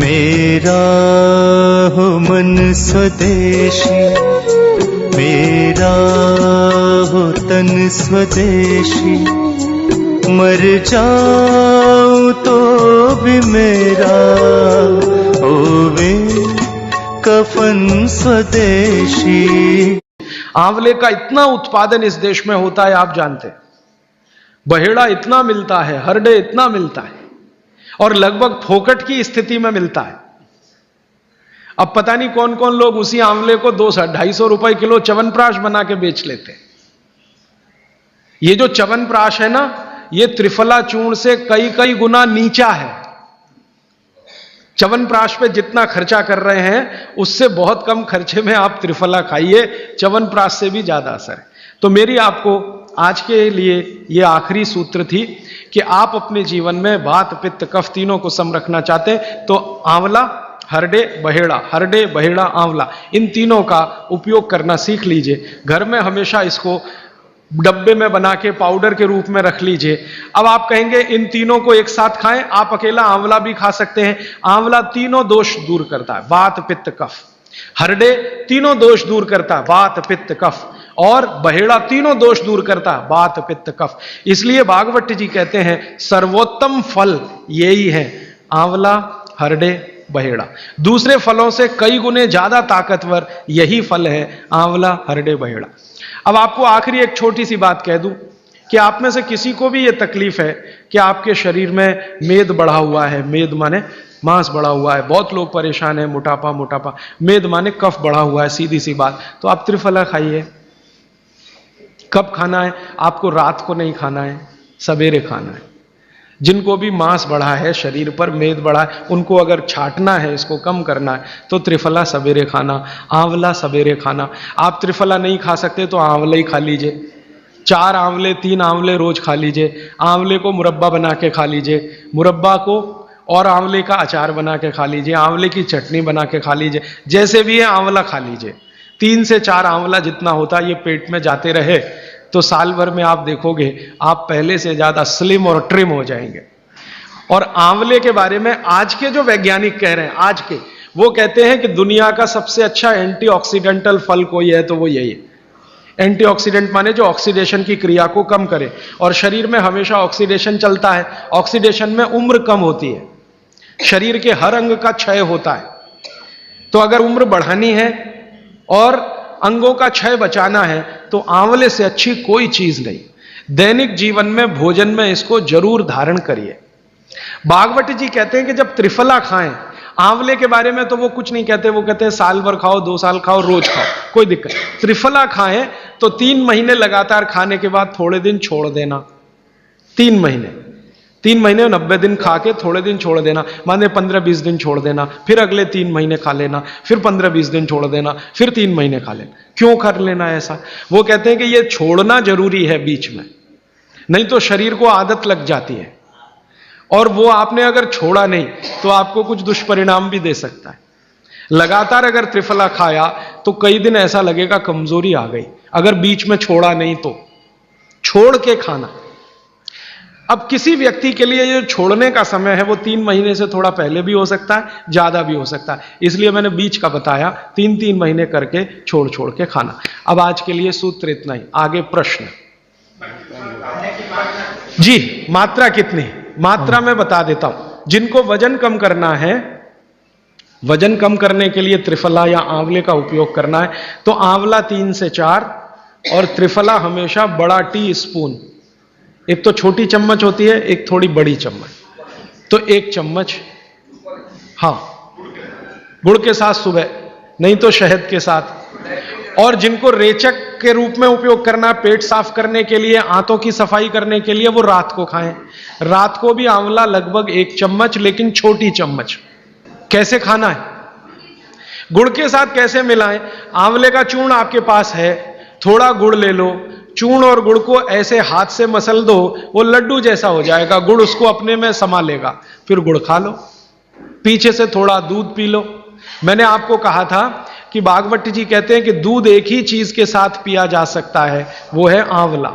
मेरा हो मन स्वदेशी, मेरा हो तन स्वदेशी, मर जाऊं तो भी मेरा होवे कफन स्वदेशी। आंवले का इतना उत्पादन इस देश में होता है, आप जानते हैं। बहेड़ा इतना मिलता है, हरडे इतना मिलता है, और लगभग फोकट की स्थिति में मिलता है। अब पता नहीं कौन कौन लोग उसी आंवले को 200-250 रुपए किलो च्यवनप्राश बना के बेच लेते हैं। ये जो च्यवनप्राश है ना, ये त्रिफला चूर्ण से कई कई गुना नीचा है। च्यवनप्राश पे जितना खर्चा कर रहे हैं, उससे बहुत कम खर्चे में आप त्रिफला खाइए, च्यवनप्राश से भी ज्यादा असर है। तो मेरी आपको आज के लिए ये आखिरी सूत्र थी कि आप अपने जीवन में वात पित्त कफ तीनों को सम रखना चाहते हैं तो आंवला, हरडे, बहेड़ा, हरडे, बहेड़ा, आंवला, इन तीनों का उपयोग करना सीख लीजिए। घर में हमेशा इसको डब्बे में बना के पाउडर के रूप में रख लीजिए। अब आप कहेंगे इन तीनों को एक साथ खाएं, आप अकेला आंवला भी खा सकते हैं। आंवला तीनों दोष दूर करता है, वात पित्त कफ। हरडे तीनों दोष दूर करता है, वात पित्त कफ। और बहेड़ा तीनों दोष दूर करता है, वात पित्त कफ। इसलिए भागवत जी कहते हैं सर्वोत्तम फल यही है, आंवला, हरडे, बहेड़ा। दूसरे फलों से कई गुने ज्यादा ताकतवर यही फल है, आंवला, हरडे, बहेड़ा। अब आपको आखिरी एक छोटी सी बात कह दूं कि आप में से किसी को भी यह तकलीफ है कि आपके शरीर में मेद बढ़ा हुआ है, मेद माने मांस बढ़ा हुआ है, बहुत लोग परेशान है, मोटापा, मोटापा, मेद माने कफ बढ़ा हुआ है, सीधी सी बात। तो आप त्रिफला खाइए। कब खाना है? आपको रात को नहीं खाना है, सवेरे खाना है। जिनको भी मांस बढ़ा है, शरीर पर मेद बढ़ा है, उनको अगर छाटना है, इसको कम करना है, तो त्रिफला सवेरे खाना, आंवला सवेरे खाना। आप त्रिफला नहीं खा सकते तो आंवला ही खा लीजिए। 4 आंवले 3 आंवले रोज खा लीजिए। आंवले को मुरब्बा बना के खा लीजिए, मुरब्बा को और आंवले का अचार बना के खा लीजिए, आंवले की चटनी बना के खा लीजिए, जैसे भी है आंवला खा लीजिए। 3 से 4 आंवला जितना होता है ये पेट में जाते रहे तो साल भर में आप देखोगे आप पहले से ज्यादा स्लिम और ट्रिम हो जाएंगे। और आंवले के बारे में आज के जो वैज्ञानिक कह रहे हैं, आज के, वो कहते हैं कि दुनिया का सबसे अच्छा एंटीऑक्सीडेंटल फल कोई है तो वो यही है। एंटीऑक्सीडेंट माने जो ऑक्सीडेशन की क्रिया को कम करे, और शरीर में हमेशा ऑक्सीडेशन चलता है। ऑक्सीडेशन में उम्र कम होती है, शरीर के हर अंग का क्षय होता है। तो अगर उम्र बढ़ानी है और अंगों का क्षय बचाना है तो आंवले से अच्छी कोई चीज नहीं। दैनिक जीवन में भोजन में इसको जरूर धारण करिए। भागवत जी कहते हैं कि जब त्रिफला खाएं, आंवले के बारे में तो वो कुछ नहीं कहते, वो कहते हैं साल भर खाओ, 2 साल खाओ, रोज खाओ, कोई दिक्कत। त्रिफला खाएं तो 3 महीने लगातार खाने के बाद थोड़े दिन छोड़ देना। 3 महीने 90 दिन खा के थोड़े दिन छोड़ देना, माने 15-20 दिन छोड़ देना, फिर अगले 3 महीने खा लेना, फिर 15-20 दिन छोड़ देना, फिर 3 महीने खा लेना। क्यों कर लेना ऐसा? वो कहते हैं कि ये छोड़ना जरूरी है बीच में, नहीं तो शरीर को आदत लग जाती है, और वो आपने अगर छोड़ा नहीं तो आपको कुछ दुष्परिणाम भी दे सकता है। लगातार अगर त्रिफला खाया तो कई दिन ऐसा लगेगा कमजोरी आ गई, अगर बीच में छोड़ा नहीं तो। छोड़ के खाना। अब किसी व्यक्ति के लिए जो छोड़ने का समय है वो 3 महीने से थोड़ा पहले भी हो सकता है, ज्यादा भी हो सकता है, इसलिए मैंने बीच का बताया। 3-3 महीने करके छोड़ छोड़ के खाना। अब आज के लिए सूत्र इतना ही, आगे प्रश्न जी। मात्रा कितनी? मात्रा में बता देता हूं। जिनको वजन कम करना है, वजन कम करने के लिए त्रिफला या आंवले का उपयोग करना है तो आंवला 3 से 4 और त्रिफला हमेशा बड़ा टी स्पून, एक तो छोटी चम्मच होती है, एक थोड़ी बड़ी चम्मच, तो 1 चम्मच, हाँ, गुड़ के साथ सुबह, नहीं तो शहद के साथ। और जिनको रेचक के रूप में उपयोग करना, पेट साफ करने के लिए, आंतों की सफाई करने के लिए, वो रात को खाएं। रात को भी आंवला लगभग 1 चम्मच, लेकिन छोटी चम्मच। कैसे खाना है? गुड़ के साथ कैसे मिलाएं? आंवले का चूर्ण आपके पास है, थोड़ा गुड़ ले लो, चूर्ण और गुड़ को ऐसे हाथ से मसल दो, वो लड्डू जैसा हो जाएगा, गुड़ उसको अपने में समा लेगा, फिर गुड़ खा लो। पीछे से थोड़ा दूध पी लो। मैंने आपको कहा था कि भागवत जी कहते हैं कि दूध एक ही चीज के साथ पिया जा सकता है, वो है आंवला।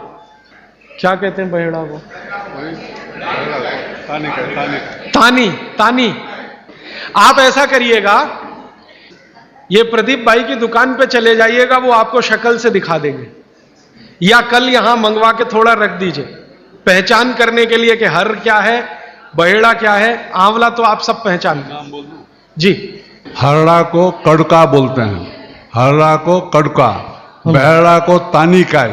क्या कहते हैं बहेड़ा को? तानी। आप ऐसा करिएगा, ये प्रदीप भाई की दुकान पे चले जाइएगा, वो आपको शक्ल से दिखा देंगे, या कल यहां मंगवा के थोड़ा रख दीजिए पहचान करने के लिए कि हर क्या है, बहेड़ा क्या है, आंवला तो आप सब पहचान जी। हरड़ा को कड़का बोलते हैं, हरड़ा को कड़का, बहेड़ा को तानिकाय,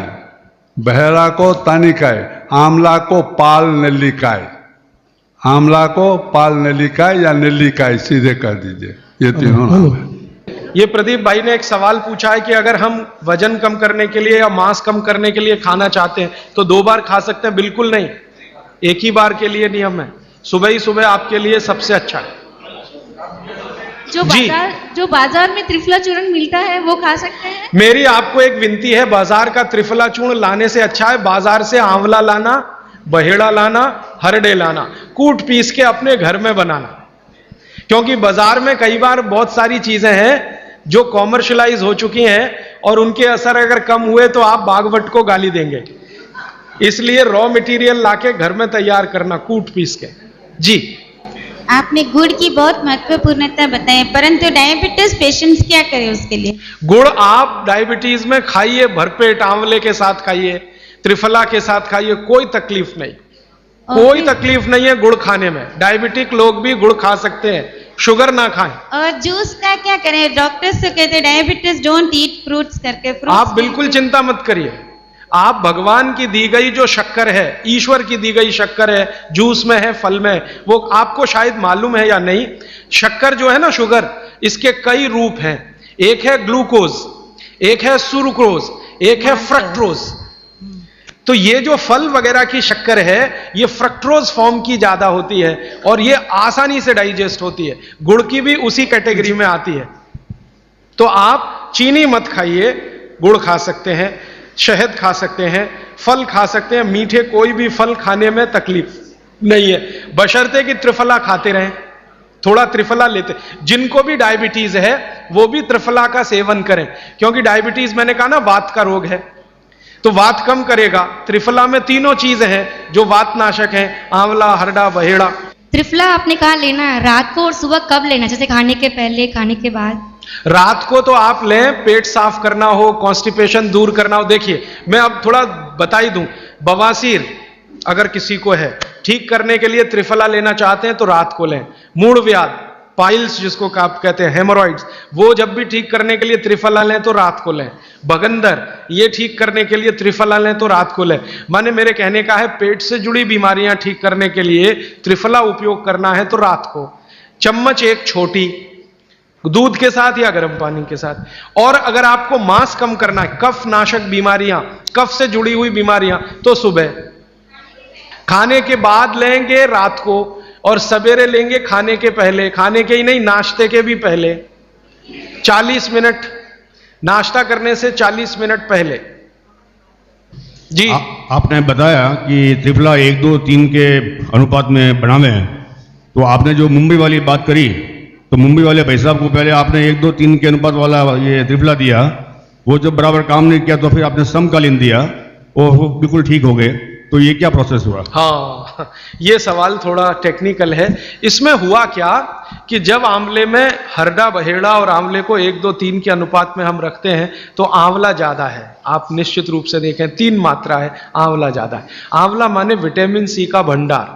बहेड़ा को तानिकाय, आंवला को पाल नेल्लिकाय, आंवला को पाल नेल्लिकाय या नेल्लिकाय सीधे कर दीजिए, ये तीनों नाम है। ये प्रदीप भाई ने एक सवाल पूछा है कि अगर हम वजन कम करने के लिए या मांस कम करने के लिए खाना चाहते हैं तो 2 बार खा सकते हैं? बिल्कुल नहीं, एक ही बार के लिए नियम है, सुबह ही सुबह आपके लिए सबसे अच्छा है। जो बाजार में त्रिफला चूर्ण मिलता है वो खा सकते हैं? मेरी आपको एक विनती है, बाजार का त्रिफला चूर्ण लाने से अच्छा है बाजार से आंवला लाना, बहेड़ा लाना, हरडे लाना, कूट पीस के अपने घर में बनाना। क्योंकि बाजार में कई बार बहुत सारी चीजें हैं जो कॉमर्शलाइज हो चुकी हैं और उनके असर अगर कम हुए तो आप बागवट को गाली देंगे। इसलिए रॉ मटेरियल लाके घर में तैयार करना, कूट पीस के। जी, आपने गुड़ की बहुत महत्वपूर्णता बताई, परंतु डायबिटीज पेशेंट्स क्या करें उसके लिए? गुड़ आप डायबिटीज में खाइए, भरपेट आंवले के साथ खाइए, त्रिफला के साथ खाइए, कोई तकलीफ नहीं, कोई तकलीफ नहीं है गुड़ खाने में। डायबिटिक लोग भी गुड़ खा सकते हैं, शुगर ना खाएं। और जूस का क्या करें? डॉक्टर्स तो कहते हैं डायबिटीज डोंट ईट फ्रूट्स करके। आप बिल्कुल चिंता मत करिए, आप भगवान की दी गई जो शक्कर है, ईश्वर की दी गई शक्कर है, जूस में है, फल में है, वो आपको शायद मालूम है या नहीं, शक्कर जो है ना, शुगर, इसके कई रूप हैं। एक है ग्लूकोज, एक है सुक्रोज, एक है फ्रक्टोज। तो ये जो फल वगैरह की शक्कर है, ये फ्रक्टोज फॉर्म की ज्यादा होती है और ये आसानी से डाइजेस्ट होती है। गुड़ की भी उसी कैटेगरी में आती है। तो आप चीनी मत खाइए, गुड़ खा सकते हैं, शहद खा सकते हैं, फल खा सकते हैं, मीठे कोई भी फल खाने में तकलीफ नहीं है, बशर्ते कि त्रिफला खाते रहें, थोड़ा त्रिफला लेते। जिनको भी डायबिटीज है वो भी त्रिफला का सेवन करें, क्योंकि डायबिटीज मैंने कहा ना वात का रोग है, तो वात कम करेगा। त्रिफला में तीनों चीजें हैं जो वात नाशक हैं, आंवला, हरड़ा, बहेड़ा। त्रिफला आपने कहा लेना है रात को और सुबह कब लेना, जैसे खाने के पहले, खाने के बाद? रात को तो आप लें, पेट साफ करना हो, कॉन्स्टिपेशन दूर करना हो। देखिए, मैं अब थोड़ा बता ही दूं, बवासीर अगर किसी को है, ठीक करने के लिए त्रिफला लेना चाहते हैं तो रात को लें। मूड व्याध, पाइल्स जिसको आप कहते हैं, हेमोरॉइड्स, वो जब भी ठीक करने के लिए त्रिफला लें तो रात को लें। भगंदर, ये ठीक करने के लिए त्रिफला लें तो रात को लें। माने मेरे कहने का है, पेट से जुड़ी बीमारियां ठीक करने के लिए त्रिफला उपयोग करना है तो रात को। चम्मच एक छोटी, दूध के साथ या गर्म पानी के साथ। और अगर आपको मांस कम करना है, कफ नाशक बीमारियां, कफ से जुड़ी हुई बीमारियां, तो सुबह खाने के बाद लेंगे रात को, और सवेरे लेंगे खाने के पहले, खाने के ही नहीं नाश्ते के भी पहले, 40 मिनट, नाश्ता करने से 40 मिनट पहले। जी, आपने बताया कि त्रिफला 1, 2, 3 के अनुपात में बनावे हैं, तो आपने जो मुंबई वाली बात करी, तो मुंबई वाले भाई साहब को पहले आपने 1, 2, 3 के अनुपात वाला ये त्रिफला दिया, वो जब बराबर काम नहीं किया तो फिर आपने समकालीन दिया और वो बिल्कुल ठीक हो गए। तो ये क्या प्रोसेस हुआ? हाँ, ये सवाल थोड़ा टेक्निकल है। इसमें हुआ क्या कि जब आंवले में हरडा, बहेड़ा और आंवले को 1, 2, 3 के अनुपात में हम रखते हैं तो आंवला ज्यादा है। आप निश्चित रूप से देखें, 3 मात्रा है, आंवला ज्यादा है। आंवला माने विटामिन सी का भंडार,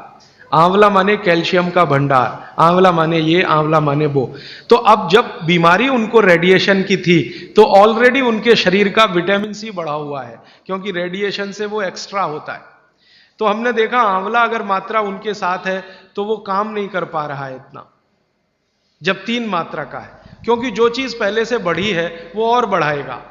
आंवला माने कैल्शियम का भंडार, आंवला माने ये, आंवला माने वो। तो अब जब बीमारी उनको रेडिएशन की थी तो ऑलरेडी उनके शरीर का विटामिन सी बढ़ा हुआ है, क्योंकि रेडिएशन से वो एक्स्ट्रा होता है। तो हमने देखा आंवला अगर मात्रा उनके साथ है तो वो काम नहीं कर पा रहा है इतना, जब 3 मात्रा का है, क्योंकि जो चीज पहले से बढ़ी है वो और बढ़ाएगा।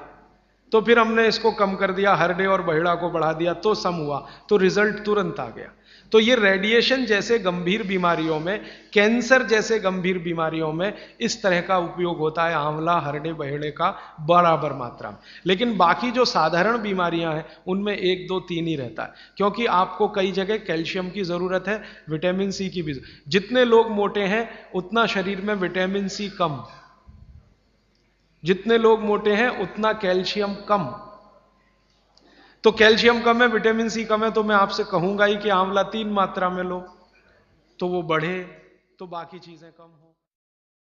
तो फिर हमने इसको कम कर दिया, हरडे और बहेड़ा को बढ़ा दिया, तो सम हुआ, तो रिजल्ट तुरंत आ गया। तो ये रेडिएशन जैसे गंभीर बीमारियों में, कैंसर जैसे गंभीर बीमारियों में इस तरह का उपयोग होता है आंवला, हरडे, बहेड़े का बराबर मात्रा में। लेकिन बाकी जो साधारण बीमारियां हैं उनमें 1, 2, 3 ही रहता है, क्योंकि आपको कई जगह कैल्शियम की जरूरत है, विटामिन सी की भी। जितने लोग मोटे हैं उतना शरीर में विटामिन सी कम, जितने लोग मोटे हैं उतना कैल्शियम कम। तो कैल्शियम कम है, विटामिन सी कम है, तो मैं आपसे कहूंगा ही कि आंवला 3 मात्रा में लो, तो वो बढ़े, तो बाकी चीजें कम हो।